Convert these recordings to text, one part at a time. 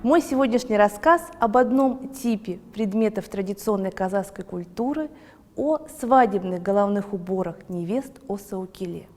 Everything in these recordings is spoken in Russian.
Мой сегодняшний рассказ об одном типе предметов традиционной казахской культуры – о свадебных головных уборах невест Осаукиле.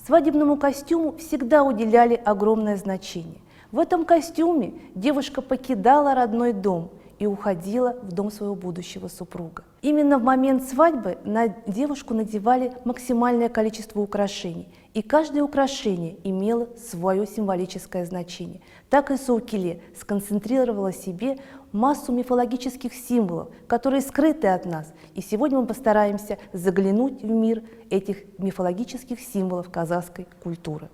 Свадебному костюму всегда уделяли огромное значение. В этом костюме девушка покидала родной дом и уходила в дом своего будущего супруга. Именно в момент свадьбы на девушку надевали максимальное количество украшений, и каждое украшение имело свое символическое значение. Так и Саукиле сконцентрировала в себе массу мифологических символов, которые скрыты от нас. И сегодня мы постараемся заглянуть в мир этих мифологических символов казахской культуры.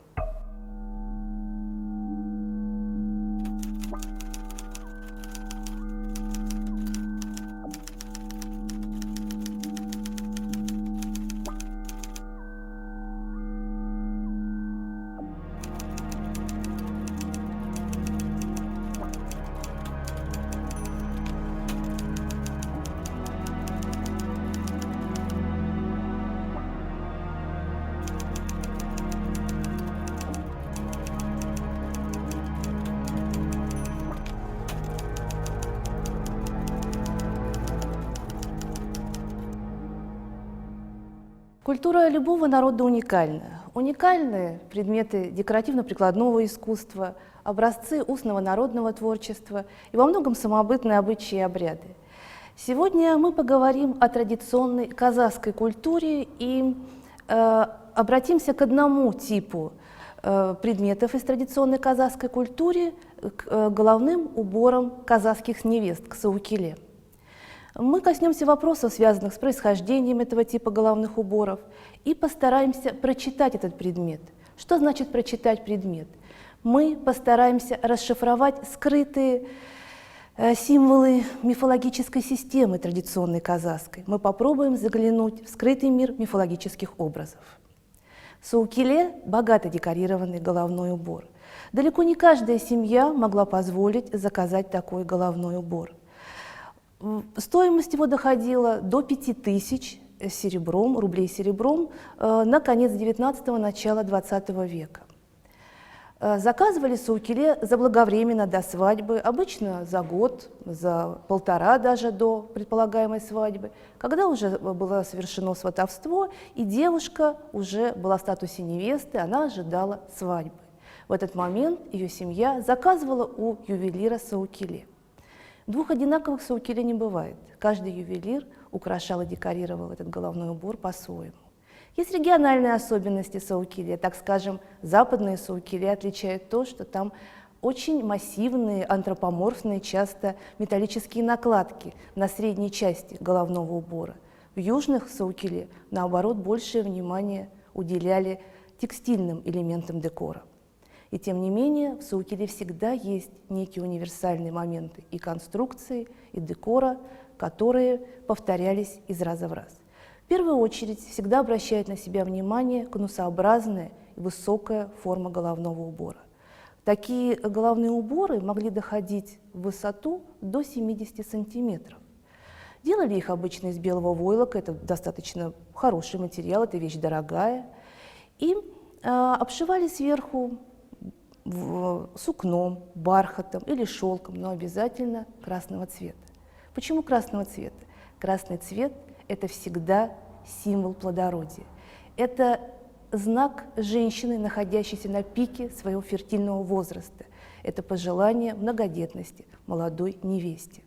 Культура любого народа уникальна. Уникальны предметы декоративно-прикладного искусства, образцы устного народного творчества и во многом самобытные обычаи и обряды. Сегодня мы поговорим о традиционной казахской культуре и обратимся к одному типу предметов из традиционной казахской культуры, к головным уборам казахских невест, к саукиле. Мы коснемся вопросов, связанных с происхождением этого типа головных уборов, и постараемся прочитать этот предмет. Что значит прочитать предмет? Мы постараемся расшифровать скрытые символы мифологической системы традиционной казахской. Мы попробуем заглянуть в скрытый мир мифологических образов. Саукиле – богато декорированный головной убор. Далеко не каждая семья могла позволить заказать такой головной убор. Стоимость его доходила до 5000 рублей серебром на конец 19-го, начало 20 века. Заказывали саукиле заблаговременно до свадьбы, обычно за год, за полтора даже до предполагаемой свадьбы, когда уже было совершено сватовство, и девушка уже была в статусе невесты, она ожидала свадьбы. В этот момент ее семья заказывала у ювелира саукиле. Двух одинаковых саукиле не бывает. Каждый ювелир украшал и декорировал этот головной убор по-своему. Есть региональные особенности саукиле. Так скажем, западные саукиле отличают то, что там очень массивные, антропоморфные, часто металлические накладки на средней части головного убора. В южных саукиле, наоборот, большее внимание уделяли текстильным элементам декора. И тем не менее, в саукиле всегда есть некие универсальные моменты и конструкции, и декора, которые повторялись из раза в раз. В первую очередь всегда обращает на себя внимание конусообразная и высокая форма головного убора. Такие головные уборы могли доходить в высоту до 70 сантиметров. Делали их обычно из белого войлока, это достаточно хороший материал, это вещь дорогая, и обшивали сверху сукном, бархатом или шелком, но обязательно красного цвета. Почему красного цвета? Красный цвет – это всегда символ плодородия. Это знак женщины, находящейся на пике своего фертильного возраста. Это пожелание многодетности молодой невесте.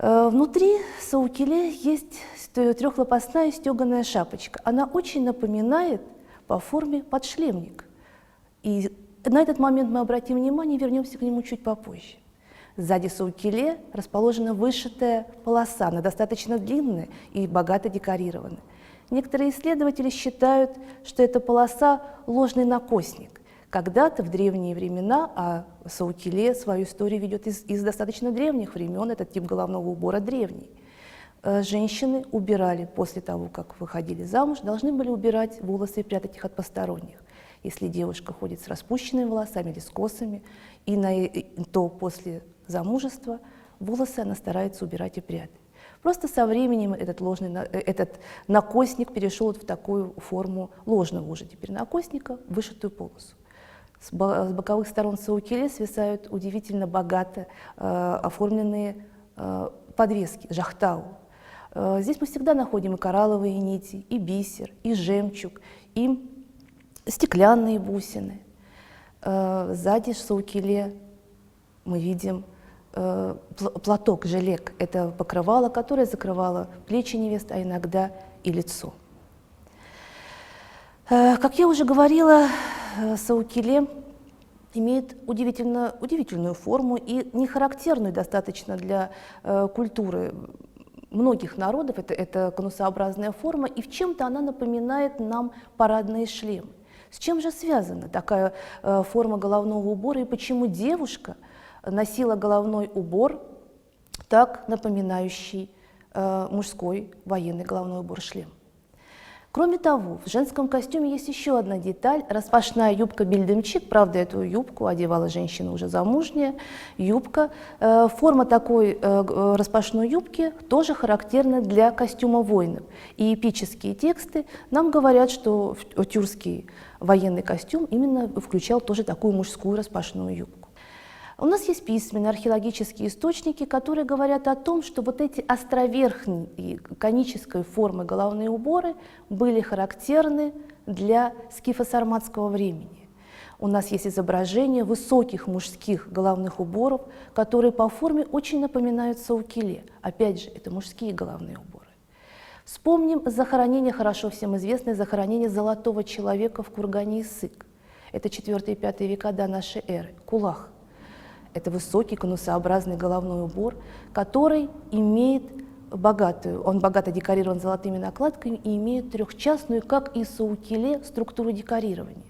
Внутри саукиле есть трехлопастная стеганая шапочка. Она очень напоминает по форме подшлемник. И на этот момент мы обратим внимание, вернемся к нему чуть попозже. Сзади саукиле расположена вышитая полоса, она достаточно длинная и богато декорирована. Некоторые исследователи считают, что эта полоса – ложный накосник. Когда-то в древние времена, а саукиле свою историю ведет из достаточно древних времен, этот тип головного убора древний. Женщины убирали после того, как выходили замуж, должны были убирать волосы и прятать их от посторонних. Если девушка ходит с распущенными волосами или с косами, то после замужества волосы она старается убирать и прятать. Просто со временем этот накосник перешел в такую форму ложного уже теперь накосника, вышитую полосу. С боковых сторон саукиле свисают удивительно богато оформленные подвески, жахтау. Здесь мы всегда находим и коралловые нити, и бисер, и жемчуг, и стеклянные бусины. Сзади в саукиле мы видим платок, желек. Это покрывало, которое закрывало плечи невесты, а иногда и лицо. Как я уже говорила, саукиле имеет удивительную форму и не характерную достаточно для культуры многих народов. Это конусообразная форма, и в чем-то она напоминает нам парадные шлемы. С чем же связана такая форма головного убора, и почему девушка носила головной убор, так напоминающий мужской военный головной убор-шлем? Кроме того, в женском костюме есть еще одна деталь – распашная юбка бельдемчик. Правда, эту юбку одевала женщина уже замужняя. Юбка. Форма такой распашной юбки тоже характерна для костюма воинов. И эпические тексты нам говорят, что тюркский военный костюм именно включал тоже такую мужскую распашную юбку. У нас есть письменные археологические источники, которые говорят о том, что вот эти островерхние и конической формы головные уборы были характерны для скифо-сарматского времени. У нас есть изображения высоких мужских головных уборов, которые по форме очень напоминают саукиле. Опять же, это мужские головные уборы. Вспомним захоронение, хорошо всем известное захоронение золотого человека в кургане Исык. Это 4-5 века до нашей эры, кулах. Это высокий конусообразный головной убор, который имеет он богато декорирован золотыми накладками и имеет трехчастную, как и саукиле, структуру декорирования.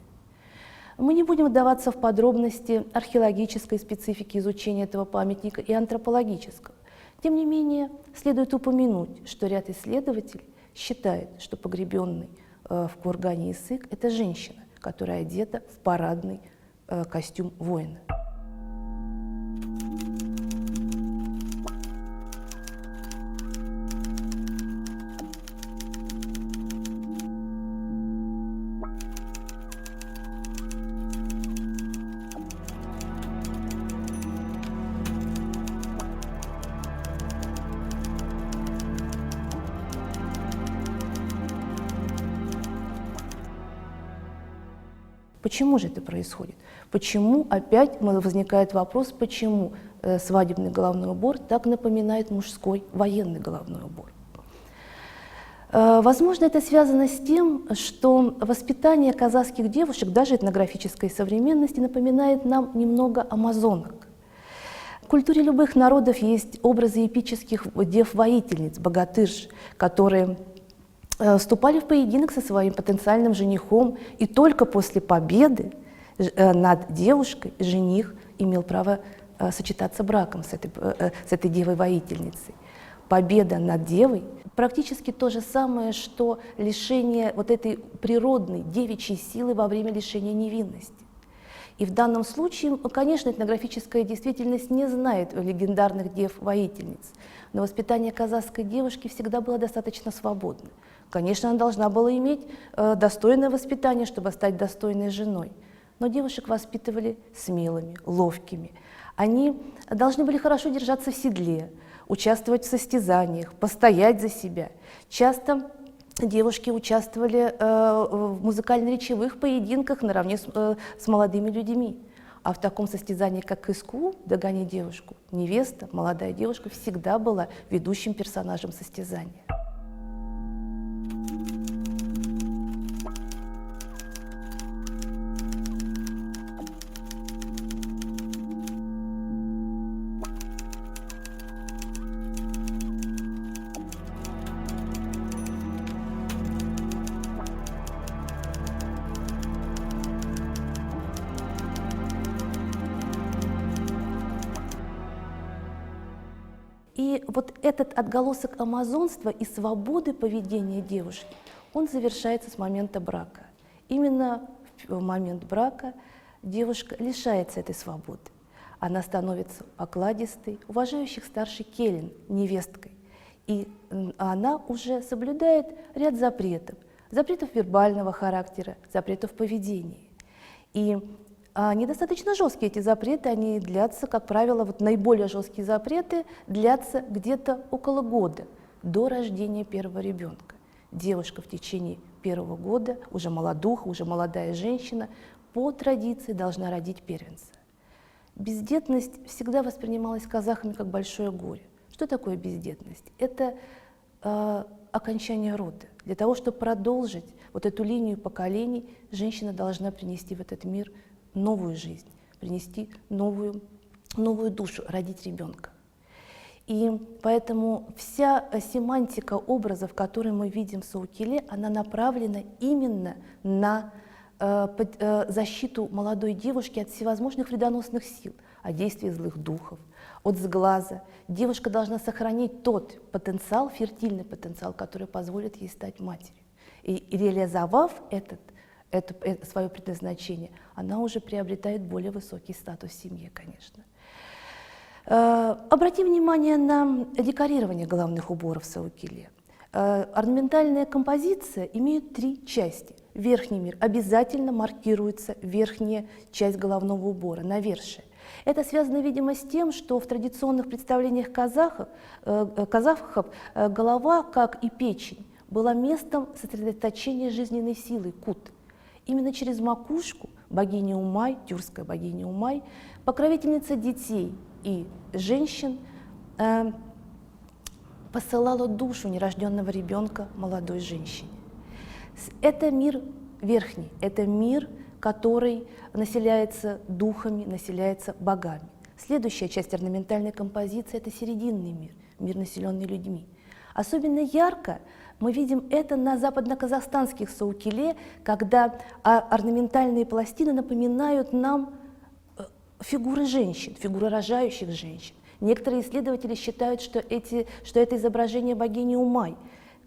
Мы не будем вдаваться в подробности археологической специфики изучения этого памятника и антропологического. Тем не менее, следует упомянуть, что ряд исследователей считает, что погребенный в кургане Исык – это женщина, которая одета в парадный костюм воина. Почему же это происходит? Почему опять возникает вопрос, почему свадебный головной убор так напоминает мужской военный головной убор? Возможно, это связано с тем, что воспитание казахских девушек, даже этнографической современности, напоминает нам немного амазонок. В культуре любых народов есть образы эпических дев-воительниц, богатырш, которые вступали в поединок со своим потенциальным женихом, и только после победы над девушкой жених имел право сочетаться браком с этой девой-воительницей. Победа над девой практически то же самое, что лишение вот этой природной девичьей силы во время лишения невинности. И в данном случае, конечно, этнографическая действительность не знает легендарных дев-воительниц, но воспитание казахской девушки всегда было достаточно свободно. Конечно, она должна была иметь достойное воспитание, чтобы стать достойной женой. Но девушек воспитывали смелыми, ловкими. Они должны были хорошо держаться в седле, участвовать в состязаниях, постоять за себя. Часто девушки участвовали в музыкально-речевых поединках наравне с молодыми людьми. А в таком состязании, как ИСКУ, «Догони девушку», невеста, молодая девушка, всегда была ведущим персонажем состязания. И вот этот отголосок амазонства и свободы поведения девушки, он завершается с момента брака. Именно в момент брака девушка лишается этой свободы. Она становится покладистой, уважающей старший келин, невесткой. И она уже соблюдает ряд запретов. Запретов вербального характера, запретов поведения. И недостаточно жесткие эти запреты, они длятся, как правило, вот наиболее жесткие запреты длятся где-то около года, до рождения первого ребенка. Девушка в течение первого года, уже молодуха, уже молодая женщина, по традиции должна родить первенца. Бездетность всегда воспринималась казахами как большое горе. Что такое бездетность? Это окончание рода. Для того, чтобы продолжить вот эту линию поколений, женщина должна принести в этот мир новую жизнь, принести новую душу, родить ребенка. И поэтому вся семантика образов, которые мы видим в Саукиле, она направлена именно на защиту молодой девушки от всевозможных вредоносных сил, от действия злых духов, от сглаза. Девушка должна сохранить тот потенциал, фертильный потенциал, который позволит ей стать матерью. И реализовав это свое предназначение, она уже приобретает более высокий статус в семье, конечно. Обратим внимание на декорирование головных уборов в Саукиле. Орнаментальная композиция имеет 3 части. Верхний мир обязательно маркируется верхняя часть головного убора, навершие. Это связано, видимо, с тем, что в традиционных представлениях казахов голова, как и печень, была местом сосредоточения жизненной силы, кут. Именно через макушку богиня Умай, тюркская богиня Умай, покровительница детей и женщин, посылала душу нерожденного ребенка молодой женщине. Это мир верхний, это мир, который населяется духами, населяется богами. Следующая часть орнаментальной композиции – это серединный мир, мир, населенный людьми. Особенно ярко мы видим это на западно-казахстанских Саукиле, когда орнаментальные пластины напоминают нам фигуры женщин, фигуры рожающих женщин. Некоторые исследователи считают, что это изображение богини Умай,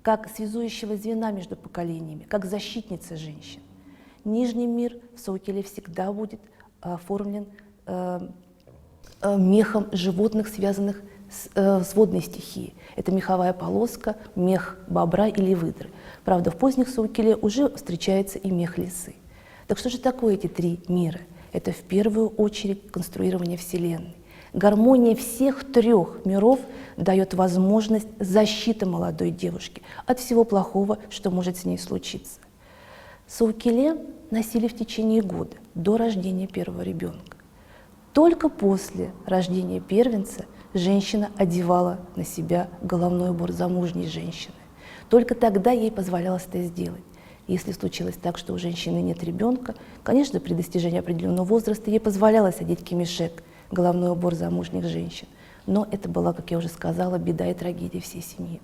как связующего звена между поколениями, как защитница женщин. Нижний мир в Саукиле всегда будет оформлен мехом животных, связанных с водной стихией. Это меховая полоска, мех бобра или выдры. Правда, в поздних Саукиле уже встречается и мех лисы. Так что же такое эти 3 мира? Это в первую очередь конструирование Вселенной. Гармония всех 3 миров дает возможность защиты молодой девушки от всего плохого, что может с ней случиться. Саукиле носили в течение года, до рождения первого ребенка. Только после рождения первенца женщина одевала на себя головной убор замужней женщины. Только тогда ей позволялось это сделать. Если случилось так, что у женщины нет ребенка, конечно, при достижении определенного возраста ей позволялось одеть кимишек, головной убор замужних женщин. Но это была, как я уже сказала, беда и трагедия всей семьи.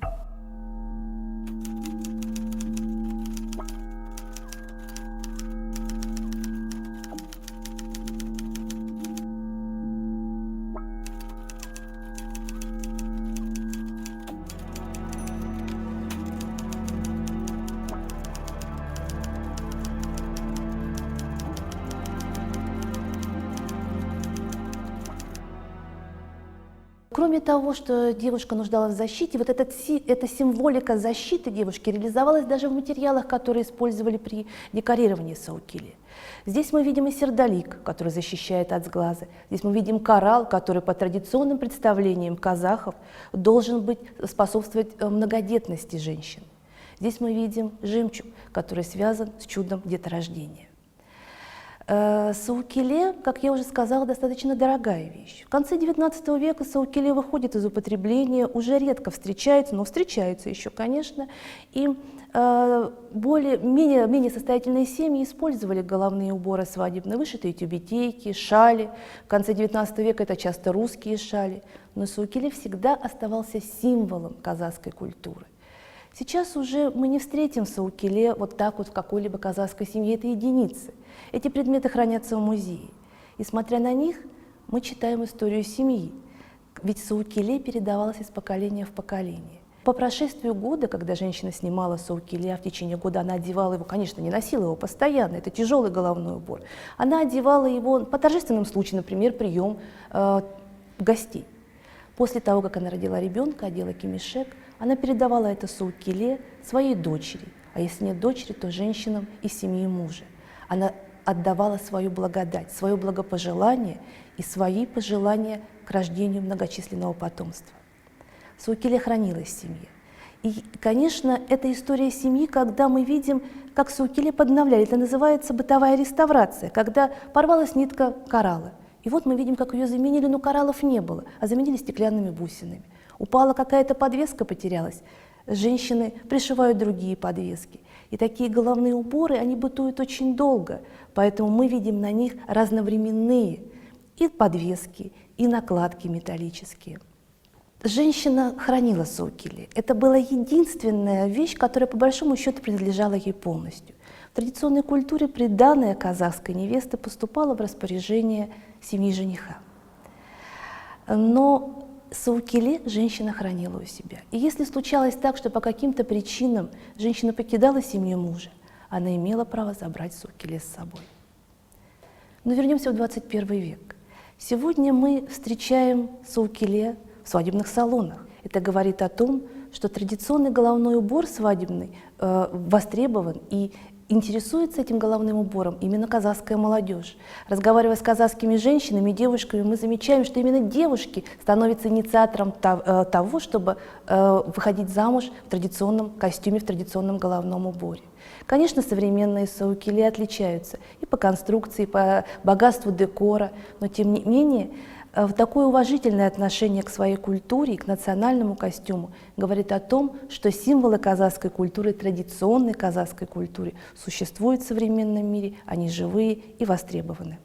Кроме того, что девушка нуждалась в защите, вот эта символика защиты девушки реализовалась даже в материалах, которые использовали при декорировании Саукиле. Здесь мы видим и сердолик, который защищает от сглаза. Здесь мы видим коралл, который по традиционным представлениям казахов должен способствовать многодетности женщин. Здесь мы видим жемчуг, который связан с чудом деторождения. Саукиле, как я уже сказала, достаточно дорогая вещь. В конце XIX века саукиле выходит из употребления, уже редко встречается, но встречается еще, конечно. И менее состоятельные семьи использовали головные уборы свадебные, вышитые тюбетейки, шали. В конце XIX века это часто русские шали. Но саукиле всегда оставался символом казахской культуры. Сейчас уже мы не встретим в Саукиле вот так вот в какой-либо казахской семье, это единицы. Эти предметы хранятся в музее. И смотря на них, мы читаем историю семьи. Ведь саукиле передавалось из поколения в поколение. По прошествию года, когда женщина снимала саукиле, а в течение года она одевала его, конечно, не носила его постоянно, это тяжелый головной убор, она одевала его по торжественным случаям, например, прием гостей. После того, как она родила ребенка, одела кимишек, она передавала это саукиле своей дочери, а если нет дочери, то женщинам из семьи мужа. Она отдавала свою благодать, свое благопожелание и свои пожелания к рождению многочисленного потомства. Саукиле хранилась в семье. И, конечно, это история семьи, когда мы видим, как саукиле подновляли. Это называется бытовая реставрация, когда порвалась нитка коралла. И вот мы видим, как ее заменили, но кораллов не было, а заменили стеклянными бусинами. Упала какая-то подвеска, потерялась. Женщины пришивают другие подвески. И такие головные уборы, они бытуют очень долго, поэтому мы видим на них разновременные и подвески, и накладки металлические. Женщина хранила саукиле. Это была единственная вещь, которая по большому счету принадлежала ей полностью. В традиционной культуре приданое казахской невесты поступало в распоряжение семьи жениха. Но саукиле женщина хранила у себя. И если случалось так, что по каким-то причинам женщина покидала семью мужа, она имела право забрать саукиле с собой. Но вернемся в 21 век. Сегодня мы встречаем саукиле в свадебных салонах. Это говорит о том, что традиционный головной убор свадебный востребован, и интересуется этим головным убором именно казахская молодежь. Разговаривая с казахскими женщинами, девушками, мы замечаем, что именно девушки становятся инициатором того, чтобы выходить замуж в традиционном костюме, в традиционном головном уборе. Конечно, современные саукиле отличаются и по конструкции, и по богатству декора, но тем не менее такое уважительное отношение к своей культуре и к национальному костюму говорит о том, что символы казахской культуры, традиционной казахской культуры существуют в современном мире, они живые и востребованы.